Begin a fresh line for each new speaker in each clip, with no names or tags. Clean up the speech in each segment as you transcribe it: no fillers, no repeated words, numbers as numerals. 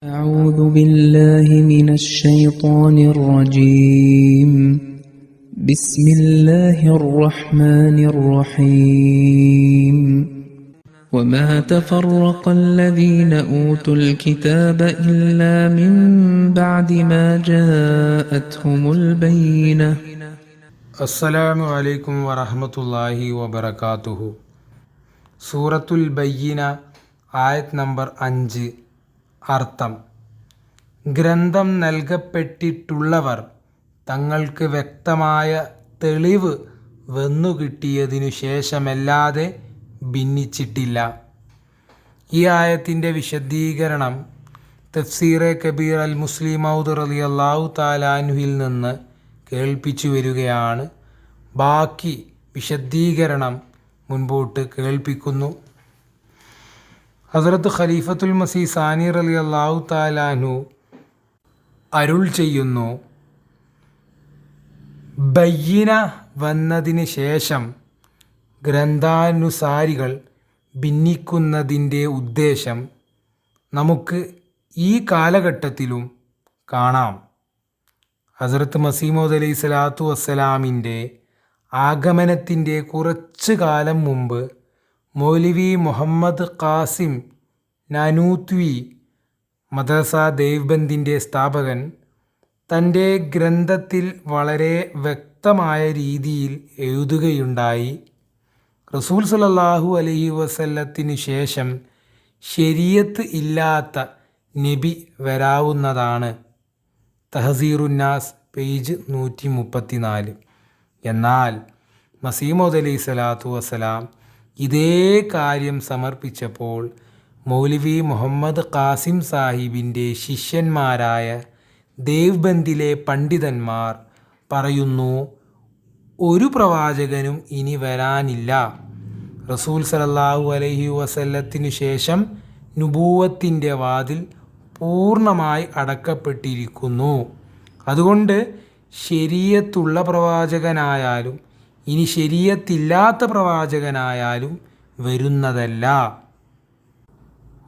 أعوذ بالله من الشيطان الرجيم بسم الله الرحمن الرحيم وما تفرق الذين أوتوا الكتاب إلا من بعد ما جاءتهم البينة
അസ്സലാമു അലൈക്കും വറഹ്മത്തുള്ളാഹി വബറകാതുഹു. സൂറത്തുൽ ബയ്യിന ആയത് നമ്പർ 5. അർത്ഥം: ഗ്രന്ഥം നൽകപ്പെട്ടിട്ടുള്ളവർ തങ്ങൾക്ക് വ്യക്തമായ തെളിവ് വന്നുകിട്ടിയതിനു ശേഷമല്ലാതെ ഭിന്നിച്ചിട്ടില്ല. ഈ ആയത്തിൻ്റെ വിശദീകരണം തഫ്സീറെ കബീർ അൽ മുസ്ലിം മൗദ് റളിയല്ലാഹു തആല അൻഹുവിൽ നിന്ന് കേൾപ്പിച്ചു വരികയാണ്. ബാക്കി വിശദീകരണം മുൻപോട്ട് കേൾപ്പിക്കുന്നു. ഹസ്രത്ത് ഖലീഫത്തുൽ മസീഹ് സാനി റളിയല്ലാഹു തആല അൻഹു അരുൾ ചെയ്യുന്നു: ബയ്യിന വന്നതിന് ശേഷം ഗ്രന്ഥാനുസാരികൾ ഭിന്നിക്കുന്നതിൻ്റെ ഉദ്ദേശം നമുക്ക് ഈ കാലഘട്ടത്തിലും കാണാം. ഹസ്രത്ത് മസീഹ് മൗഊദ് അലൈഹി സ്വലാത്തു വസ്സലാമിൻ്റെ ആഗമനത്തിൻ്റെ കുറച്ച് കാലം മുമ്പ് മൗലവി മുഹമ്മദ് ഖാസിം നാനൂത്വി മദ്രസ ദേവ്ബന്ദിൻ്റെ സ്ഥാപകൻ തൻ്റെ ഗ്രന്ഥത്തിൽ വളരെ വ്യക്തമായ രീതിയിൽ എഴുതുകയുണ്ടായി: റസൂൽ സല്ലല്ലാഹു അലൈഹി വസല്ലത്തിനു ശേഷം ശരീഅത്ത് ഇല്ലാത്ത നബി വരാവുന്നതാണ്. തഹ്സീറുന്നാസ് പേജ് 134. എന്നാൽ മസീഹ് മൗഊദ് അലൈഹി സ്വലാത്തു വസ്സലാം ഇതേ കാര്യം സമർപ്പിച്ചപ്പോൾ മൗലവി മുഹമ്മദ് ഖാസിം സാഹിബിൻ്റെ ശിഷ്യന്മാരായ ദേവ്ബന്ദിലെ പണ്ഡിതന്മാർ പറയുന്നു, ഒരു പ്രവാചകനും ഇനി വരാനില്ല. റസൂൽ സല്ലല്ലാഹു അലൈഹി വസല്ലത്തിനു ശേഷം നുബൂവത്തിൻ്റെ വാതിൽ പൂർണ്ണമായി അടക്കപ്പെട്ടിരിക്കുന്നു. അതുകൊണ്ട് ശരീഅത്തുള്ള പ്രവാചകനായാലും ഇനി ശരീഅത്തില്ലാത്ത പ്രവാചകനായാലും വരുന്നതല്ല.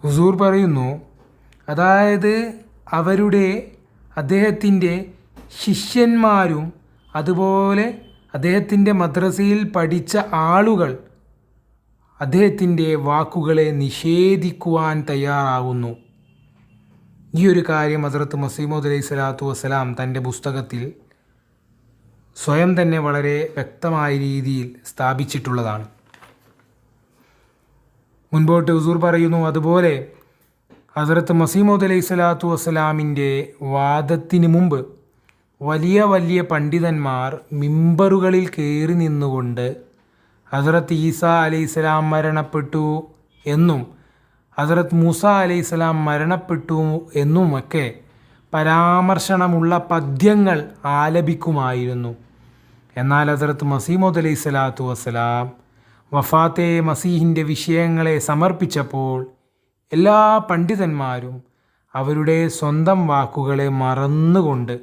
ഹുസൂർ പറയുന്നു, അതായത് അദ്ദേഹത്തിൻ്റെ ശിഷ്യന്മാരും അതുപോലെ അദ്ദേഹത്തിൻ്റെ മദ്രസയിൽ പഠിച്ച ആളുകൾ അദ്ദേഹത്തിൻ്റെ വാക്കുകളെ നിഷേധിക്കുവാൻ തയ്യാറാവുന്നു. ഈ ഒരു കാര്യം ഹസ്രത്ത് മസീഹ് മൗഊദ് അലൈഹി സ്വലാത്തു വസ്സലാം തൻ്റെ പുസ്തകത്തിൽ സ്വയം തന്നെ വളരെ വ്യക്തമായ രീതിയിൽ സ്ഥാപിച്ചിട്ടുള്ളതാണ്. മുൻപോട്ട് ഹുസൂർ പറയുന്നു, അതുപോലെ ഹസ്രത്ത് മസീഹ് മൗഊദ് അലൈഹി സ്വലാത്തു വസ്സലാമിൻ്റെ വാദത്തിന് മുമ്പ് വലിയ വലിയ പണ്ഡിതന്മാർ മിമ്പറുകളിൽ കയറി നിന്നുകൊണ്ട് ഹസ്രത്ത് ഈസാ അലൈഹിസ്സലാം മരണപ്പെട്ടു എന്നും ഹസ്രത്ത് മൂസ അലൈഹിസ്സലാം മരണപ്പെട്ടു എന്നുമൊക്കെ പരാമർശനമുള്ള പദ്യങ്ങൾ ആലപിക്കുമായിരുന്നു. എന്നാൽ ഹസ്രത്ത് മസീഹ് മൗഊദ് അലൈഹി സ്വലാത്തു വസ്സലാം വഫാത്തെ മസീഹിൻ്റെ വിഷയങ്ങളെ സമർപ്പിച്ചപ്പോൾ എല്ലാ പണ്ഡിതന്മാരും അവരുടെ സ്വന്തം വാക്കുകളെ മറന്നുകൊണ്ട്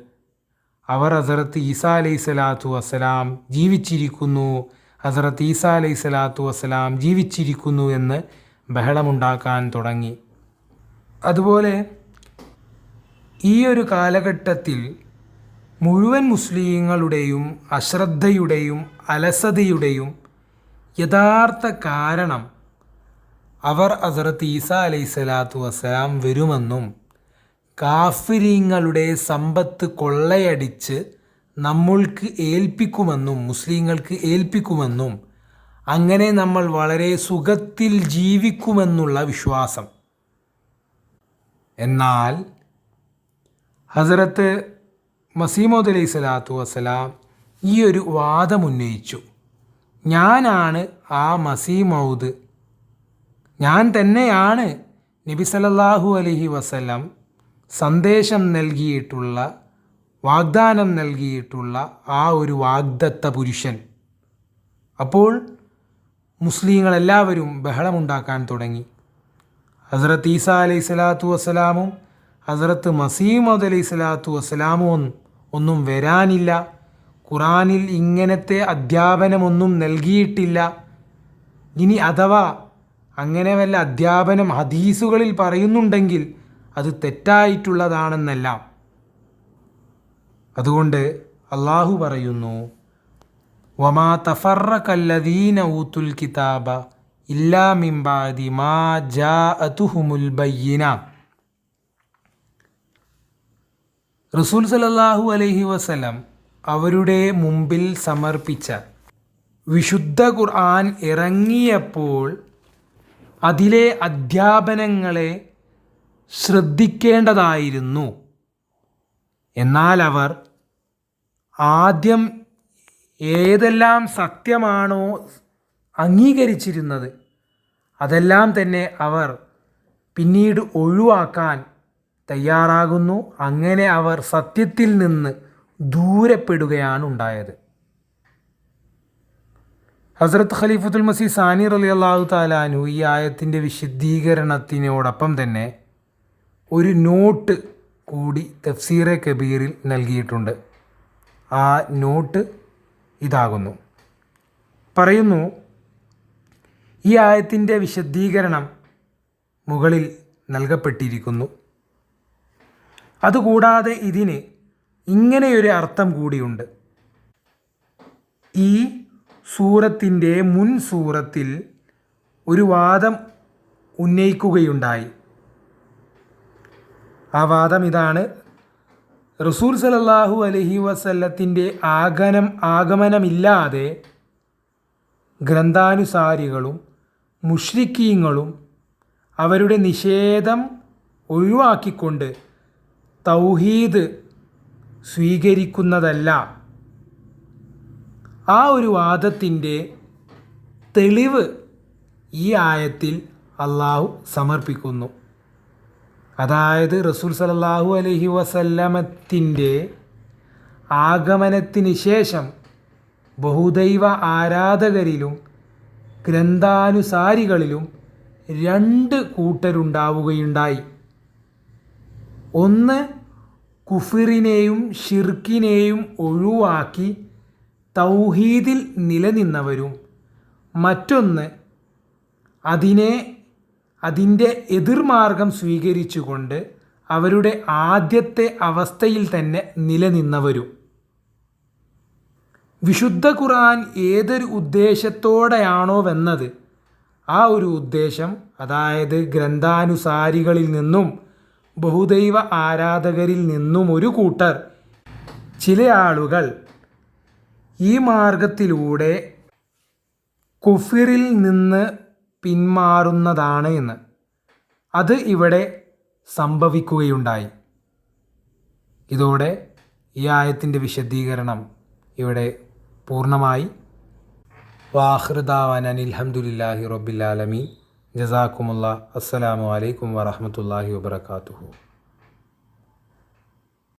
അവർ ഹസ്രത്ത് ഈസാ അലൈഹി സ്വലാത്തു വസ്സലാം ജീവിച്ചിരിക്കുന്നു, ഹസ്രത്ത് ഈസാ അലൈഹി സ്വലാത്തു വസ്സലാം ജീവിച്ചിരിക്കുന്നു എന്ന് ബഹളമുണ്ടാക്കാൻ തുടങ്ങി. അതുപോലെ ഈ ഒരു കാലഘട്ടത്തിൽ മുഴുവൻ മുസ്ലിങ്ങളുടെയും അശ്രദ്ധയുടെയും അലസതയുടെയും യഥാർത്ഥ കാരണം അവർ ഹസ്രത്ത് ഈസാ അലൈഹി സ്വലാത്തു വസ്സലാം വരുമെന്നും കാഫിരീങ്ങളുടെ സമ്പത്ത് കൊള്ളയടിച്ച് നമ്മൾക്ക് ഏൽപ്പിക്കുമെന്നും മുസ്ലിങ്ങൾക്ക് ഏൽപ്പിക്കുമെന്നും അങ്ങനെ നമ്മൾ വളരെ സുഖത്തിൽ ജീവിക്കുമെന്നുള്ള വിശ്വാസം. എന്നാൽ ഹസ്രത്ത് മസീഹ് മൗഊദ് അലൈഹി സ്വലാത്തു വസ്സലാം ഈ ഒരു വാദമുന്നയിച്ചു: ഞാനാണ് ആ മസീഹ് മൗഊദ്, ഞാൻ തന്നെയാണ് നബി സല്ലല്ലാഹു അലൈഹി വസല്ലം സന്ദേശം നൽകിയിട്ടുള്ള വാഗ്ദാനം നൽകിയിട്ടുള്ള ആ ഒരു വാഗ്ദത്ത പുരുഷൻ. അപ്പോൾ മുസ്ലിങ്ങളെല്ലാവരും ബഹളമുണ്ടാക്കാൻ തുടങ്ങി. ഹസ്രത്ത് ഈസാ അലൈഹി സ്വലാത്തു വസ്സലാമും ഹസ്രത്ത് മസീഹ് മൗഊദ് അലൈഹി സ്വലാത്തു വസ്സലാമും ഒന്നും വരാനില്ല, ഖുറാനിൽ ഇങ്ങനത്തെ അധ്യാപനമൊന്നും നൽകിയിട്ടില്ല, ഇനി അഥവാ അങ്ങനെ വല്ല അധ്യാപനം ഹദീസുകളിൽ പറയുന്നുണ്ടെങ്കിൽ അത് തെറ്റായിട്ടുള്ളതാണെന്നെല്ലാം. അതുകൊണ്ട് അള്ളാഹു പറയുന്നു, വമാ തഫറഖല്ലദീന ഊത്തുൽ കിതാബ ഇല്ലാ മിൻ ബഅദി മാ ജാഅതുഹുമുൽ ബയ്യിന. റസൂൽ സല്ലല്ലാഹു അലൈഹി വസല്ലം അവരുടെ മുമ്പിൽ സമർപ്പിച്ച വിശുദ്ധ ഖുർആൻ ഇറങ്ങിയപ്പോൾ അതിലെ അധ്യാപനങ്ങളെ ശ്രദ്ധിക്കേണ്ടതായിരുന്നു. എന്നാൽ അവർ ആദ്യം ഏതെല്ലാം സത്യമാണോ അംഗീകരിച്ചിരുന്നത് അതെല്ലാം തന്നെ അവർ പിന്നീട് ഒഴിവാക്കാൻ തയ്യാറാകുന്നു. അങ്ങനെ അവർ സത്യത്തിൽ നിന്ന് ദൂരപ്പെടുകയാണ് ഉണ്ടായത്. ഹസ്രത്ത് ഖലീഫത്തുൽ മസീഹ് സാനി റളിയല്ലാഹു തആല അൻഹു ഈ ആയത്തിൻ്റെ വിശദീകരണത്തിനോടൊപ്പം തന്നെ ഒരു നോട്ട് കൂടി തഫ്സീറെ കബീറിൽ നൽകിയിട്ടുണ്ട്. ആ നോട്ട് ഇതാകുന്നു. പറയുന്നു, ഈ ആയത്തിൻ്റെ വിശദീകരണം മുകളിൽ നൽകപ്പെട്ടിരിക്കുന്നു. അതുകൂടാതെ ഇതിന് ഇങ്ങനെയൊരു അർത്ഥം കൂടിയുണ്ട്. ഈ സൂറത്തിൻ്റെ മുൻ സൂറത്തിൽ ഒരു വാദം ഉന്നയിക്കുകയുണ്ടായി. ആ വാദം ഇതാണ്: റസൂൽ സല്ലല്ലാഹു അലൈഹി വസല്ലത്തിൻ്റെ ആഗമനമില്ലാതെ ഗ്രന്ഥാനുസാരികളും മുശ്രിക്കീങ്ങളും അവരുടെ നിഷേധം ഒഴിവാക്കിക്കൊണ്ട് തൗഹീദ് സ്വീകരിക്കുന്നതല്ല. ആ ഒരു വാദത്തിൻ്റെ തെളിവ് ഈ ആയത്തിൽ അള്ളാഹു സമർപ്പിക്കുന്നു. അതായത് റസൂൽ സല്ലല്ലാഹു അലൈഹി വസല്ലമത്തിൻ്റെ ആഗമനത്തിന് ശേഷം ബഹുദൈവ ആരാധകരിലും ഗ്രന്ഥാനുസാരികളിലും രണ്ട് കൂട്ടരുണ്ടാവുകയുണ്ടായി. ഒന്ന് കുഫറിനെയും ഷിർക്കിനെയും ഒഴിവാക്കി തൗഹീദിൽ നിലനിന്നവരും, മറ്റൊന്ന് അതിൻ്റെ എതിർമാർഗം സ്വീകരിച്ചുകൊണ്ട് അവരുടെ ആദ്യത്തെ അവസ്ഥയിൽ തന്നെ നിലനിന്നവരും. വിശുദ്ധ ഖുർആൻ ഏതൊരു ഉദ്ദേശത്തോടെയാണോവെന്നത് ആ ഒരു ഉദ്ദേശം, അതായത് ഗ്രന്ഥാനുസാരികളിൽ നിന്നും ബഹുദൈവ ആരാധകരിൽ നിന്നും ഒരു കൂട്ടർ, ചില ആളുകൾ ഈ മാർഗത്തിലൂടെ കുഫറിൽ നിന്ന് പിന്മാറുന്നതാണ് എന്ന് അത് ഇവിടെ സംഭവിക്കുകയുണ്ടായി. ഇതോടെ ഈ ആയത്തിൻ്റെ വിശദീകരണം ഇവിടെ പൂർണ്ണമായി. വാഖിറു ദഅ്വാനാ അൽഹംദുലില്ലാഹി റബ്ബിൽ ആലമീൻ. ജസാക്കുമുല്ലാഹ്. അസ്സലാമു അലൈക്കും വറഹ്മത്തുള്ളാഹി വബറകാതുഹു.